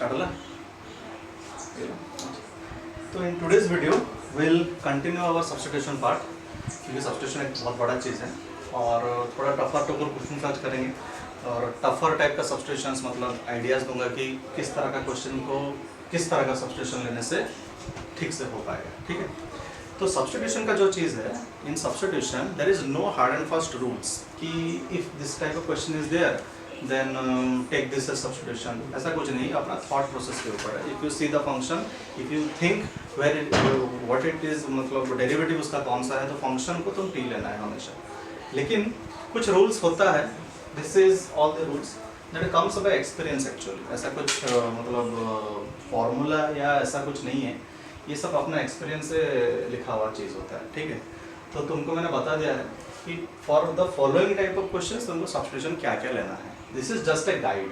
Start. तो in today's video will continue our substitution part, क्योंकि substitution एक बहुत बड़ा चीज़ है और थोड़ा टफर टोकर क्वेश्चन आज करेंगे और टफर टाइप का सब्स्टिट्यूशन मतलब आइडियाज़ दूंगा कि किस तरह का क्वेश्चन को किस तरह का सब्स्टिट्यूशन लेने से ठीक से हो पाएगा। ठीक है, तो सब्स्टिट्यूशन का जो चीज़ है, in substitution there is no hard and fast rules कि if this type of question is there then take this as substitution, ऐसा कुछ नहीं, अपना थॉट प्रोसेस के ऊपर है। If you see the function, if you think where it what it is, मतलब derivative उसका कौन सा है, तो फंक्शन को तुम टी लेना है हमेशा। लेकिन कुछ रूल्स होता है, this is all the rules that comes by experience actually. ऐसा कुछ मतलब फॉर्मूला या ऐसा कुछ नहीं है, ये सब अपना एक्सपीरियंस से लिखा हुआ चीज़ होता है। ठीक है, तो तुमको मैंने बता दिया है कि for the following type of question तुमको सब्स्टिट्यूशन क्या क्या लेना है। This is just a guide,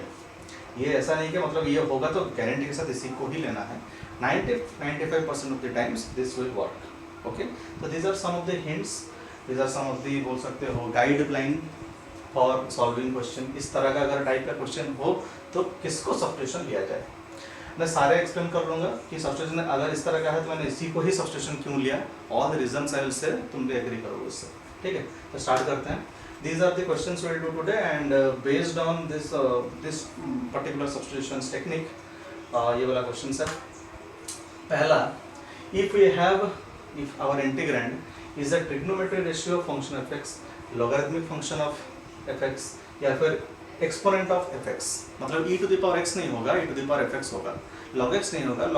ये ऐसा नहीं कि मतलब ये होगा तो गारंटी के साथ इसी को ही लेना है। 90-95% of the times this will work. Okay, तो these are some of the hints, these are some of the बोल सकते हो गाइडलाइन फॉर सॉल्विंग क्वेश्चन। इस तरह का अगर टाइप का क्वेश्चन हो तो किसको सब्स्टिट्यूशन लिया जाए। मैं सारे एक्सप्लेन कर लूँगा कि सब्स्टिट्यूशन अगर इस तरह का है तो मैंने इसी को ही सब्स्टिट्यूशन क्यों लिया, all the reasons I will say, तुम भी एग्री करोगे उससे। ठीक है, तो स्टार्ट करते हैं। These are the questions we will do today, and based on this particular substitution technique, ये वाला क्वेश्चन है। पहला, if our integrand is a trigonometric ratio of function of f(x), logarithmic function of f(x) या फिर exponent of f(x), मतलब e to the power x नहीं होगा, e to the power fx होगा, log x नहीं होगा,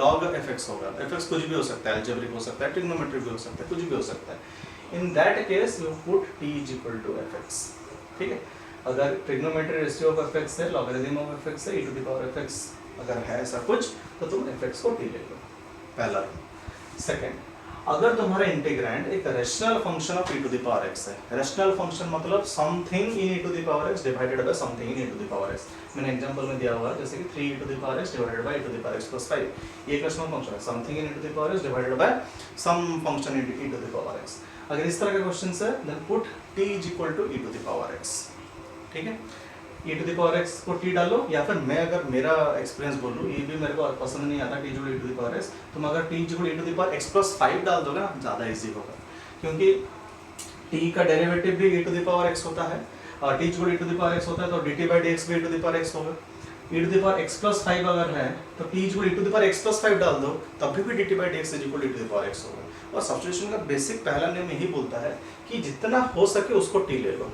log fx होगा। fx कुछ भी हो सकता है, algebraic हो सकता है, trigonometric भी हो सकता है, कुछ भी हो सकता है। In that case you put t is equal to fx। ठीक है, अगर ट्रिग्नोमेट्री रेशियो ऑफ fx है, लॉगरिथम ऑफ fx है, e to the power fx अगर है ऐसा कुछ, तो तुम fx को t ले लो, पहला। सेकंड, अगर तुम्हारा इंटीग्रैंड एक rational function of e to the power x है, रेशनल फंक्शन मतलब something in e to the power x divided bye something in e to the power x। मैंने एग्जांपल में दिया हुआ है जैसे कि 3 e to the power x divided by e to the power x plus 5, ये एक रेशनल फंक्शन है, something in e to the power x divided by some function in e to the power x। अगर इस तरह का question है then put t is equal to e to the power x। ठीक है, e to the power x को t डालो, या फिर मैं अगर मेरा एक्सपीरियंस बोलूँ, ये भी मेरे को पसंद नहीं आता t जोड़ e to the power x, तुम अगर t जोड़ e to the power x plus 5 डाल दोगे ना, ज़्यादा इजी होगा, क्योंकि t का डेरिवेटिव भी e to the power x होता है और t जोड़ e to the power x होता है, तो dt बाई dx भी e to the power x होगा। e to the power x plus 5 अगर है तो t जोड़ e to the power x plus 5 डाल दो, तब भी dt by dx is equal to e to the power x होगा। और सब्स्टिट्यूशन का बेसिक पहला नियम यही बोलता है कि जितना हो सके उसको t ले लो,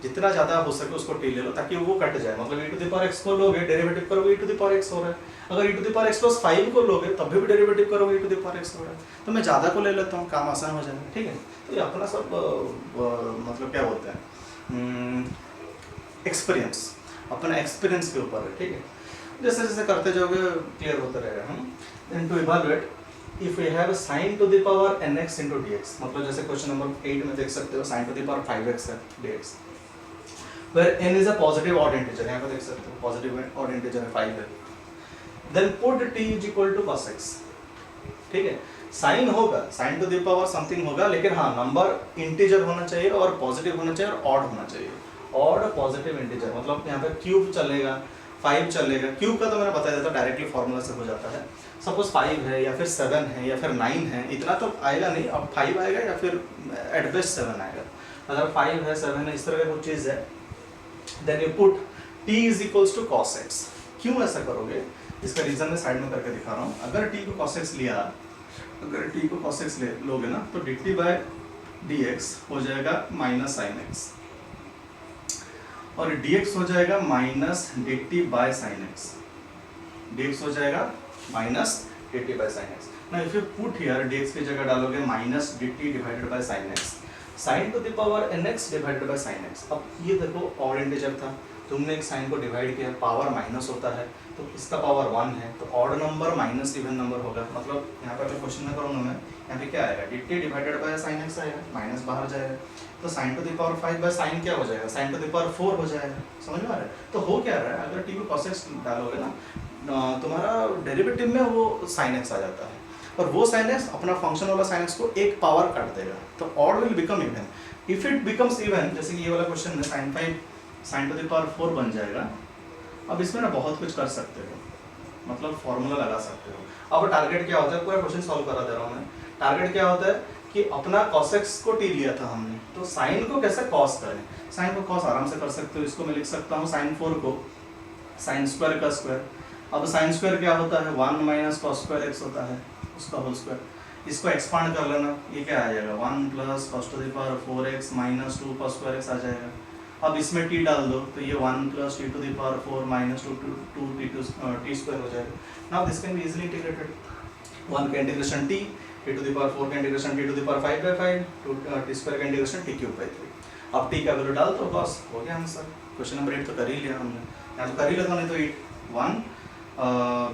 जितना ज़्यादा हो सके उसको t ले लो, ताकि वो कट जाए। मतलब e to the power x को लोगे, डेरिवेटिव करोगे e to the power x हो रहा है, अगर e to the power x plus 5 को लोगे तब भी डेरिवेटिव करोगे e to the power x हो रहा है, तो मैं ज़्यादा को ले लेता हूँ, काम आसान हो जाएगा। ठीक है, तो ये अपना सब मतलब क्या बोलते हैं, एक्सपीरियंस, अपना एक्सपीरियंस के ऊपर है। ठीक है, जैसे जैसे करते जाओगे क्लियर होता रहेगा। हम then to evaluate if we have sin to the power nx into dx, मतलब जैसे क्वेश्चन नंबर 8 में देख सकते हो sin to the power 5x है dx, where n is a positive odd integer, यहाँ पे देख सकते हो positive odd integer है 5 है, then put t is equal to cos x। ठीक है, sin होगा, sin to the power something होगा, लेकिन हाँ नंबर इंटीजर होना चाहिए और पॉजिटिव होना चाहिए और ऑड होना चाहिए, ऑड पॉजिटिव इंटीजर, मतलब यहाँ पे क्यूब चलेगा, 5 चलेगा। क्यूब का तो मैंने बता दिया था, डायरेक्टली फॉर्मूला से हो जाता है। सपोज 5 है या फिर 7 है या फिर 9 है, इतना तो आएगा नहीं, अब 5 आएगा या फिर एट बेस्ट 7 आएगा। अगर 5 है 7 है इस तरह का कुछ चीज़ है, then you put t is equals to cos x। क्यों ऐसा करोगे, इसका रीजन मैं साइड में करके दिखा रहा हूँ। अगर t को cos x लिया, अगर t को cos x लोगे ना, तो dt बाय dx हो जाएगा माइनस साइन x, और dx हो जाएगा minus dt by sine x, dx हो जाएगा minus dt by sine x। Now if you put here dx की जगह डालोगे minus dt divided by sine x, sign to the power nx divided by sine x। अब ये देखो odd integer था, तुमने एक साइन को डिवाइड किया, पावर माइनस होता है, तो इसका पावर 1 है, तो odd number minus even number होगा। मतलब यहाँ पर जो क्वेश्चन में करूँगा मैं, यहाँ पे क्या आएगा, dt divided by sine x आएगा, माइनस बाहर जाएगा, तो sign to the power 5 by sine क्या हो जाएगा, साइन टू द पावर 4 हो जाएगा। समझ में आ रहा है? तो हो क्या रहा है, अगर t को cos x डालोगे ना, तुम्हारा डेरिवेटिव में वो साइन x आ जाता है, और वो साइन x अपना फंक्शन वाला साइन x को एक पावर काट देगा, तो odd will become even. If it becomes even, जैसे कि ये वाला क्वेश्चन में sin 5 sin to the power 4 बन जाएगा, अब इसमें ना बहुत कुछ कर सकते हो, मतलब फॉर्मूला लगा सकते हो। अब टारगेट क्या होता है, पूरा क्वेश्चन सॉल्व करा दे रहा हूँ मैं। टारगेट क्या होता है कि अपना cos x को t लिया था हमने, तो साइन को कैसे cos करें। साइन को cos आराम से कर सकते हो, इसको मैं लिख सकता हूँ sin 4 को sin स्क्वायर का स्क्वायर। अब sin स्क्वायर क्या होता है, 1 माइनस cos स्क्वायर x होता है, उसका होल स्क्वायर। इसको एक्सपांड कर लेना, ये क्या आ जाएगा 1 plus cos to the power 4x minus 2 cos square x आ जाएगा। अब इसमें t डाल दो तो ये 1 plus t to the power 4 minus 2 t square हो जाएगा। Now this can be easily integrated, 1 का integration t, t to the power 4 का integration t to the power 5/5, t square का इंटीग्रेशन t क्यूब बाई 3। अब t का value डाल तो बस हो गया आंसर। क्वेश्चन नंबर 8 तो कर ही लिया हमने, यहाँ तो कर ही लेता, नहीं तो 1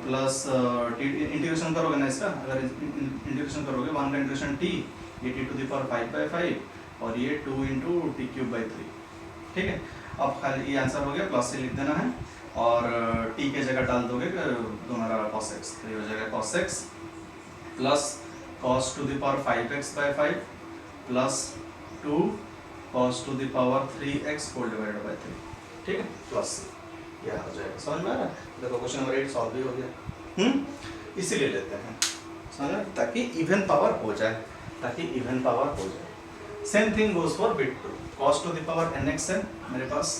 प्लस इंटीग्रेशन करोगे ना इसका, अगर इंटीग्रेशन करोगे 1 का इंटीग्रेशन t, ये टी टू द पावर 5/5 और ये 2 इंटू टी क्यूब बाई 3, ठीक है। अब खाली ये आंसर हो गया, प्लस से लिख देना है और t के जगह डाल दोगे दोनों का cos x, तो ये हो जाएगा cos x plus cos to the power 5x/5 plus 2 cos to the power 3x whole divided by 3, ठीक है, प्लस यह हो जाएगा। समझ में आ रहा है? देखो क्वेश्चन नंबर 8 सॉल्व भी हो गया। इसीलिए लेते हैं, समझ में, ताकि इवन पावर हो जाए, ताकि इवन पावर हो जाए। Same thing goes for bit 2, cos to the power nx है मेरे पास,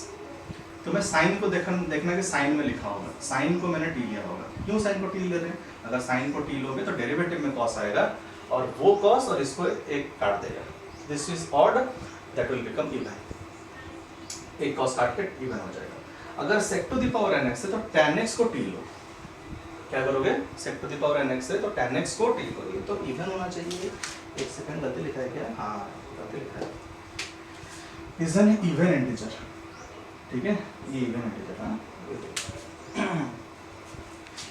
तो मैं साइन को देखना कि साइन में लिखा होगा, साइन को मैंने टी लिया होगा। क्यों साइन को टी ले रहे हैं, अगर साइन को टी लोगे तो डेरिवेटिव में cos आएगा और वो cos और इसको एक काट देगा, this is odd, that will become even, एक cos काट के इवन हो जाएगा। अगर sec to the power nx है तो tan x को टी लो, क्या करोगे, sec to the power nx है तो tan x को टी लो, ये तो इवन होना चाहिए। एक सेकंड, गलती लिखा है क्या, हाँ गलती लिखा है, इज एन इवन इंटीजर, ठीक है, ये इवन इंटीजर है।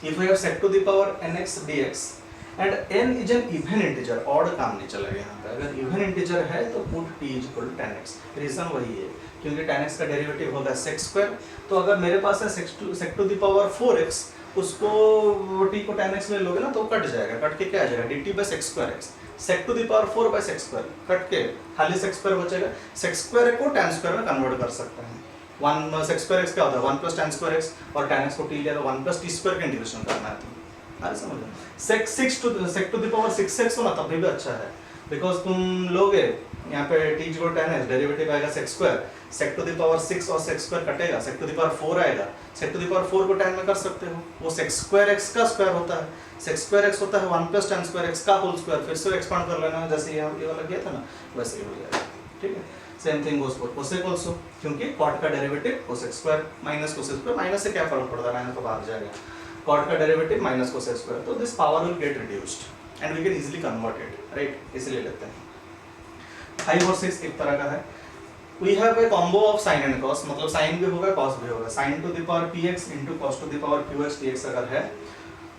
If we have sec to the power nx dx and n is an even integer, odd काम नहीं चलेगा यहाँ पे, अगर इवन इंटीजर है तो put t is equal to tan x। Reason वही है क्योंकि tan x का डेरिवेटिव होगा sec स्क्वायर, तो अगर मेरे पास है sec to the power 4x, उसको t को tan x में लोगे ना तो कट जाएगा, कट के क्या आ जाएगा dt by sec square x, sec to the power 4 by sec square, cut के खाली sec स्क्वायर बचेगा। sec स्क्वायर को tan स्क्वायर में कन्वर्ट कर सकते हैं, 1 sec स्क्वायर x क्या होता है 1 प्लस tan स्क्वायर x, और tan x को t लिया तो 1 प्लस t स्क्वायर का इंटीग्रेशन करना है, तो अरे समझ लो sec to the power 6x होना तब भी अच्छा है, बिकॉज तुम लोगे यहाँ पे t equal tan x, derivative आएगा sec square, sec to the power 6 और sec स्क्वायर कटेगा, sec टू द पावर 4 आएगा, sec टू द पावर 4 को tan में कर सकते हो, वो sec स्क्वायर x का स्क्वायर होता है, sec स्क्वायर x होता है 1 प्लस tan स्क्वायर x का होल स्क्वायर, फिर से एक्सपांड कर लेना है, जैसे ये वाला किया था ना वैसे ही हो जाएगा, ठीक है। Same thing goes for cosec also, क्योंकि cot का derivative cosec square minus cosec square, minus से क्या फर्क पड़ता है, माइनस तो भाग जाएगा, cot का डेरिवेटिव माइनस cosec स्क्वायर, तो this power will get reduced and we can easily convert it, right, इसलिए लेते हैं। 5 और 6 एक तरह का है, we have a combo of sin and cos, मतलब sin भी होगा cos भी होगा, sin to the power px into cos to the power qx dx अगर है,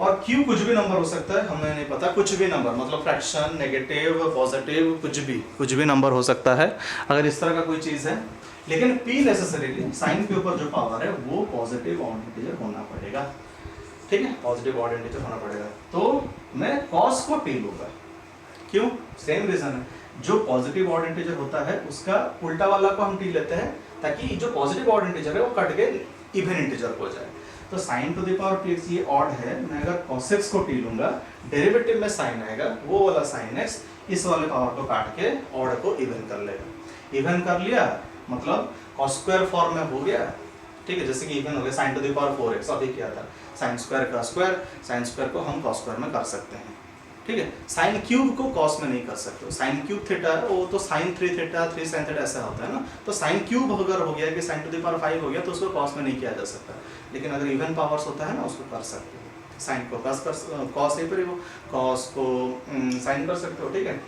और q कुछ भी नंबर हो सकता है, हमें नहीं पता, कुछ भी नंबर, मतलब फ्रैक्शन, नेगेटिव, पॉजिटिव, कुछ भी नंबर हो सकता है अगर इस तरह का कोई चीज़ है, लेकिन p नेसेसरीली साइन के ऊपर जो पावर है वो पॉजिटिव ऑड इंटीजर होना पड़ेगा, ठीक है, पॉजिटिव ऑड इंटीजर होना पड़ेगा, तो मैं cos को t लूँगा, क्यों, सेम रीजन है, जो पॉजिटिव ऑड इंटीजर होता है उसका उल्टा वाला को हम t लेते हैं, ताकि जो पॉजिटिव ऑड इंटीजर है वो कट के इवन इंटीजर हो जाए। तो sin to the power px ये ऑड है, मैं अगर cos x को t लूंगा, डेरिवेटिव में sin आएगा, वो वाला sin x इस वाले पावर को काट के ऑड को इवन कर लेगा, इवन कर लिया मतलब cos स्क्वायर फॉर्म में हो गया, ठीक है, जैसे कि इवन हो गया sin to the power 4x, अभी क्या था sin स्क्वायर का स्क्वायर, sin स्क्वायर को हम cos स्क्वायर में कर सकते हैं, ठीक है, sin क्यूब को cos में नहीं कर सकते, sin क्यूब थीटा है वो तो sin 3 थीटा 3 sin थीटा ऐसा होता है ना, तो sin क्यूब अगर हो गया कि sin टू द पावर 5 हो गया तो उसको cos में नहीं किया जा सकता, लेकिन अगर इवन पावर्स होता है ना उसको कर सकते हो, sin को cos नहीं पर वो cos को sin कर सकते हो, ठीक है,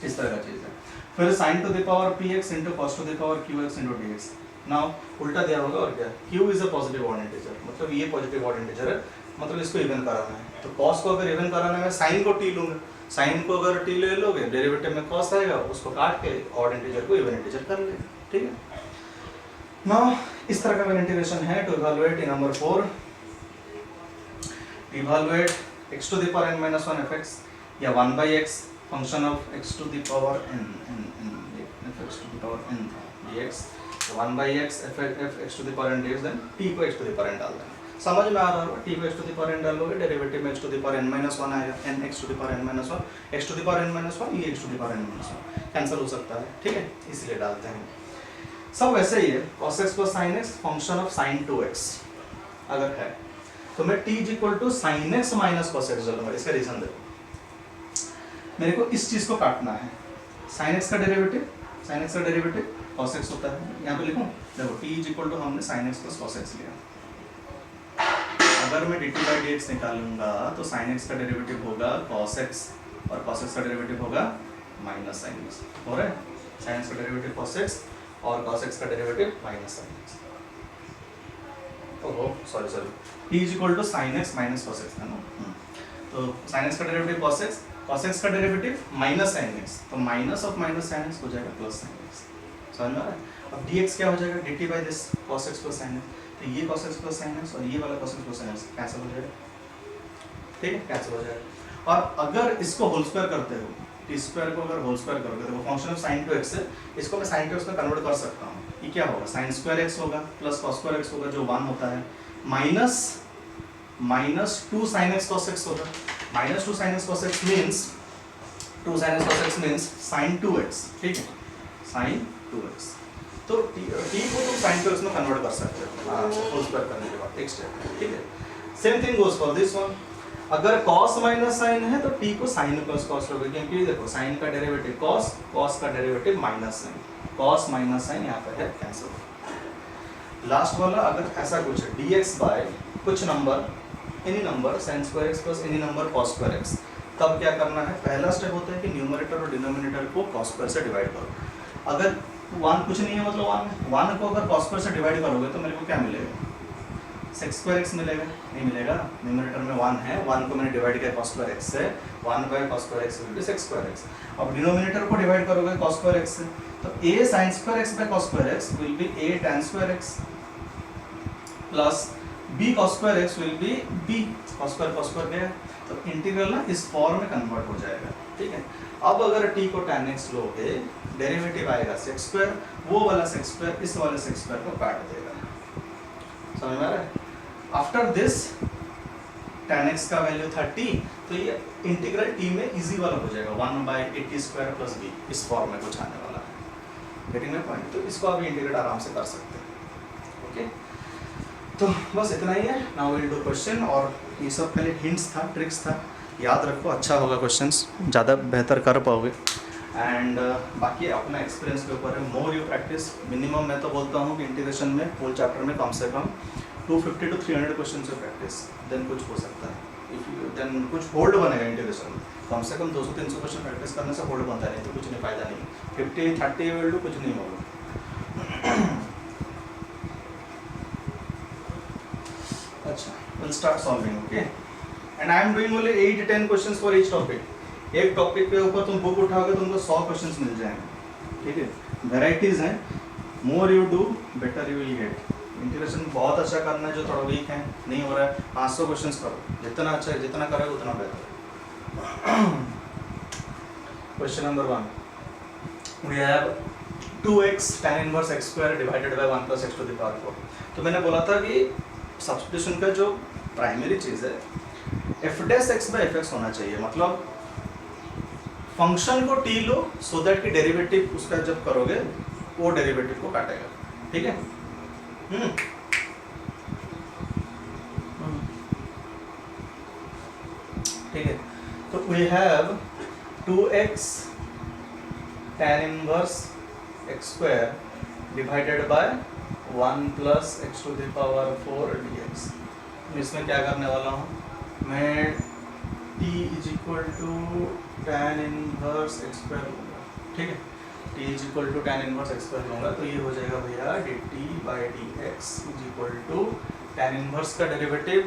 इस तरह का चीज़ है। फिर sin to the power px into cos to the power qx into dx, now उल्टा दिया होगा और क्या, q is a positive odd integer, मतलब ये पॉजिटिव ऑड इंटीजर है, मतलब इसको इवन कराना है, तो cos को अगर इवन कराना है मैं sin को t लूँगा, sin को अगर t ले लोगे डेरिवेटिव में cos आएगा, उसको काट के ऑड इंटीजर को इवन इंटीजर कर लेंगे, ठीक है। नाउ इस तरह का मेरा इंटीग्रेशन है to evaluate in number 4, evaluate x to the power n minus 1 fx या 1/x function of x to the power n fx to the power n dx 1 by x f x to the power n dx, then t को x to the power n डाल देना। समझ में आ रहा होगा, t को x to the power n डालोगे, डेरिवेटिव में x to the power n minus one आएगा, n x to the power n minus one, x to the power n minus one, ये x to the power n minus one cancel हो सकता है, ठीक है, इसलिए डालते हैं। सब वैसे ही है, cos x plus sin x function of sin 2x अगर है तो मैं t is equal to sin x minus cos x डालूंगा। इसका रीजन देखो, मेरे को इस चीज को काटना है, sin x का डेरिवेटिव cos x होता है, यहाँ पे लिखूं, देखो t इज इक्वल टू हमने sin x plus cos x लिया, अगर मैं dt बाई dx निकालूंगा तो sin x का डेरिवेटिव होगा cos x और cos x का डेरिवेटिव होगा माइनस sin x, हो रहा है, sin x का डेरिवेटिव cos x और cos x का डेरिवेटिव माइनस sin x, ओहो sorry t is equal to sin x minus cos x है ना, तो sin x का डेरिवेटिव cos x का डेरिवेटिव माइनस sin x, तो minus of minus sin x हो जाएगा प्लस sin x, समझ में आ रहा है। अब dx क्या हो जाएगा, dt by this cos x plus sin x, तो ये cos x plus sin x और ये वाला cos x plus sin x cancel हो जाएगा, ठीक है, कैंसिल हो जाएगा। और अगर इसको होल स्क्वायर करते हो, टी स्क्वायर को अगर होल स्क्वायर करोगे तो फंक्शन ऑफ sin 2x है, इसको मैं sin 2x में कन्वर्ट कर सकता हूँ, ये क्या होगा, sin स्क्वायर x होगा प्लस cos स्क्वायर x होगा जो 1 होता है, minus 2 sin x cos x होगा, minus 2 sin x cos x means 2 sin x cos x means sin 2x, ठीक है, sin 2x, तो t को तुम sin 2x में कन्वर्ट कर सकते हो होल स्क्वायर करने के बाद, एक स्टेप, ठीक है। Same thing goes for this one, अगर cos माइनस sin है तो t को sin प्लस cos होगा, क्योंकि देखो sin का डेरिवेटिव cos का derivative minus sin, cos minus sin यहाँ पे है, कैंसिल। लास्ट वाला अगर ऐसा कुछ है dx बाय कुछ नंबर एनी नंबर sin स्क्वायर x plus any number cos square x, तब क्या करना है, पहला स्टेप होता है कि न्यूमरेटर और डिनोमिनेटर को cos स्क्वायर से डिवाइड करो। अगर 1 कुछ नहीं है मतलब 1 को अगर cos स्क्वायर से डिवाइड करोगे तो मेरे को क्या मिलेगा, sec स्क्वायर x मिलेगा, नहीं मिलेगा, न्यूमरेटर में 1 है, 1 को मैंने डिवाइड किया cos स्क्वायर x से, 1 by cos square x will be sec square x। अब डिनोमिनेटर को डिवाइड करोगे cos स्क्वायर x से, तो a sin स्क्वायर x by cos square x will be a tan square x plus b cos square x will be b cos square गया, तो integral ना इस फॉर्म में कन्वर्ट हो जाएगा, ठीक है। अब अगर t को tan x लोगे, डेरिवेटिव आएगा sec स्क्वायर, वो वाला sec स्क्वायर इस वाले sec स्क्वायर को काट देगा, समझ में आ रहा है। आफ्टर दिस tan x का वैल्यू 30, तो ये इंटीग्रल t में इजी वाला हो जाएगा 1 बाय 80 स्क्वायर प्लस b, इस फॉर्म में कुछ आने वाला है, गेटिंग माय पॉइंट, तो इसको आप इंटीग्रेट आराम से कर सकते हैं, ओके। तो बस इतना ही है, नाउ विल डू क्वेश्चन, और ये सब पहले हिंट्स था, ट्रिक्स था, याद रखो, अच्छा होगा क्वेश्चंस, ज़्यादा बेहतर कर पाओगे। एंड बाकी अपना एक्सपीरियंस के ऊपर है, मोर यू प्रैक्टिस, मिनिमम मैं तो बोलता हूँ कि इंटीग्रेशन में होल चैप्टर में कम से कम 250 to 300 क्वेश्चन से प्रैक्टिस, देन कुछ हो सकता है, इफ यू देन कुछ होल्ड बनेगा इंटीग्रेशन में, कम से कम 200-300 क्वेश्चन प्रैक्टिस करने से होल्ड बनता है, नहीं तो कुछ नहीं, फायदा नहीं, 50-30 विल डू, कुछ नहीं होगा। अच्छा, will start solving, okay, and I am doing only 8-10 questions for each topic. एक टॉपिक के ऊपर तुम बुक उठाओगे तुमको 100 क्वेश्चंस मिल जाएंगे, ठीक है, वेराइटीज हैं, more you do better you will get. Integration बहुत अच्छा करना है, जो थोड़ा वीक है, नहीं हो रहा है, 500 क्वेश्चंस करो, जितना अच्छा है, जितना करोगे उतना बेहतर। Question number 1, we have 2x tan inverse x square divided by 1 plus x to the power 4। तो मैंने बोला था कि सब्स्टिट्यूशन का जो प्राइमरी चीज़ है f dash x by fx होना चाहिए, मतलब फंक्शन को t लो सो दैट कि डेरिवेटिव उसका जब करोगे वो डेरिवेटिव को काटेगा, ठीक है। ठीक है, तो we have 2x tan inverse x square divided by 1 plus x to the power 4 dx। इसमें क्या करने वाला हूँ मैं, t is equal to tan inverse x square लूँगा, ठीक है, t is equal to tan inverse x square लूँगा, तो ये हो जाएगा भैया dt by dx is equal to tan inverse का derivative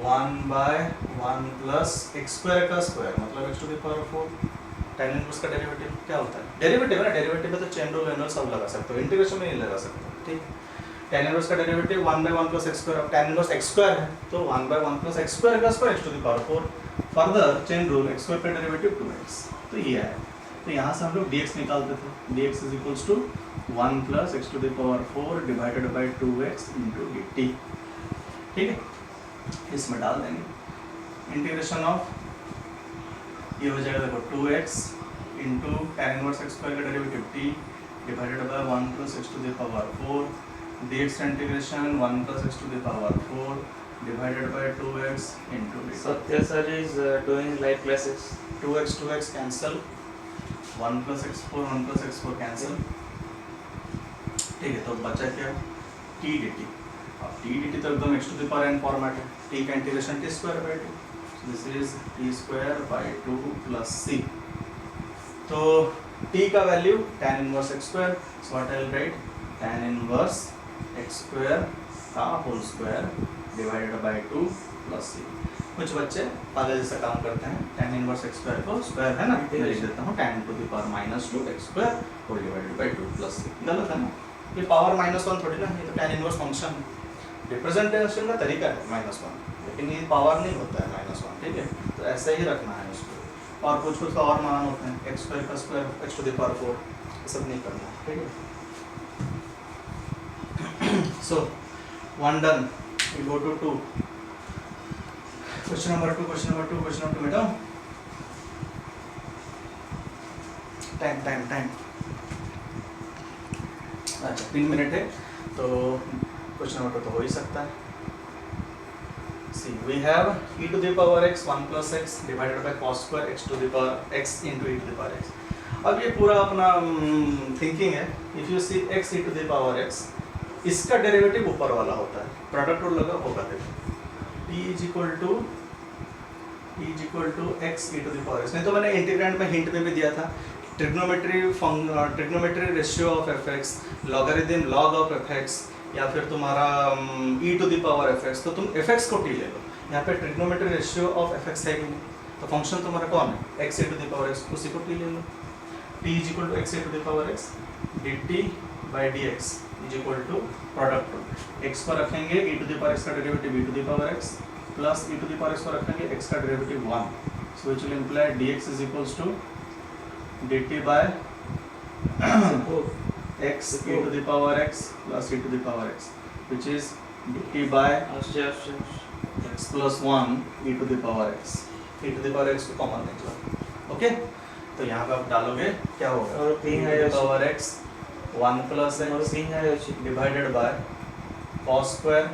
1 by 1 plus x square का स्क्वायर, मतलब x to the power 4। tan inverse का डेरिवेटिव क्या होता है, डेरिवेटिव है ना, डेरिवेटिव में तो चेन रूल एंड सब लगा सकते हो, इंटीग्रेशन में नहीं लगा सकते, ठीक। tan इनवर्स का derivative 1 by 1 plus x square, अब tan इनवर्स x स्क्वायर है तो 1 बाय 1 प्लस x स्क्वायर का square x to the power 4। Further chain rule x square का डेरिवेटिव 2x, तो ये है। तो यहाँ से हम लोग dx निकालते थे, dx is equals to 1 plus x to the power 4 divided by 2x into dt। ठीक है, इसमें डाल देंगे इंटीग्रेशन ऑफ, ये हो जाएगा देखो 2x into tan inverse x square का derivative t divided by 1 plus x to the power 4 dx का integration 1 plus x to the power 4 divided by 2x into dt. Satya sir is doing live classes. 2x cancel, 1 plus x4 cancel। ठीक है, तो बचा क्या, t dt। अब t dt तो एकदम x to the power n format है, t का integration t square by 2, this is t square by 2 plus c। तो t का value tan inverse x square, so what I will write, tan inverse x square का whole square divided by 2 plus c. कुछ बच्चे पागल जैसा काम करते हैं, tan इनवर्स x स्क्वायर को स्क्वायर है ना, मैं लिख देता हूँ tan to the power minus 2 x square whole divided by 2 plus c. गलत है ना, ये पावर -1 थोड़ी ना, ये तो tan इनवर्स फंक्शन है, रिप्रेजेंटेशन का तरीका है -1, लेकिन ये पावर नहीं होता है -1। ठीक है, तो ऐसे ही रखना है उसको। और कुछ कुछ और मान होते हैं, x स्क्वायर का square x to the power 4, ये सब नहीं करना है। ठीक है, so 1 done, we go to 2, question number 2 बेटा, टाइम अच्छा 3 मिनट है, तो क्वेश्चन नंबर 2 तो हो ही सकता है। See we have e to the power x 1 plus x divided by cos square x to the power x into e to the power x। अब ये पूरा अपना थिंकिंग है, if you see x e to the power x, इसका derivative ऊपर वाला होता है, प्रोडक्ट रूल लगा होगा, देखो t is equal to x e to the power x। नहीं तो मैंने इंटीग्रेंड में हिंट में भी दिया था, trigonometry ratio of fx, logarithm log of fx, या फिर तुम्हारा e to the power fx, तो तुम fx को t ले लो। यहाँ पे ट्रिग्नोमेट्री रेशियो ऑफ fx है कि नहीं, तो फंक्शन तुम्हारा कौन है, x e to the power x, उसी को t ले लो। t is equal to x e to the power x dt by dx is equal to product rule, x को रखेंगे e to the power x का derivative e to the power x प्लस e to the power x को रखेंगे x का derivative 1, so which will imply dx is equals to dt by x e to the power x प्लस e to the power x, which is dt by x plus 1 e to the power x, e to the power x को common निकला। Okay, तो यहाँ पे आप डालोगे क्या होगा, और e to the power x 1 plus x divided by cos square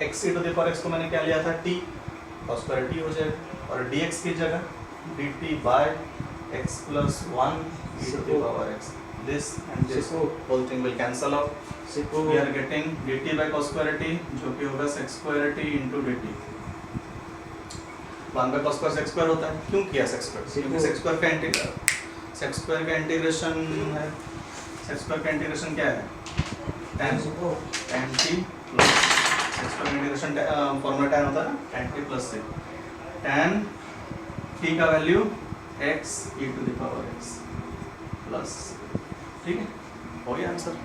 x e to the power x को मैंने क्या लिया था, t, cos स्क्वायर t हो जाएगा, और dx की जगह dt by x plus 1 e to the power x, this and this whole thing will cancel out, we are getting dt by cos square t जो कि होगा sec square t into dt। 1 by cos square sec square होता है, क्यों किया sec square, क्योंकि sec square का integration है, sec स्क्वायर का इंटीग्रेशन क्या है, tan t plus sec square का इंटीग्रेशन फॉर्मूला tan होता है ना, tan t plus c, tan t का value x e to the power x plus, ठीक है, हो गया आंसर।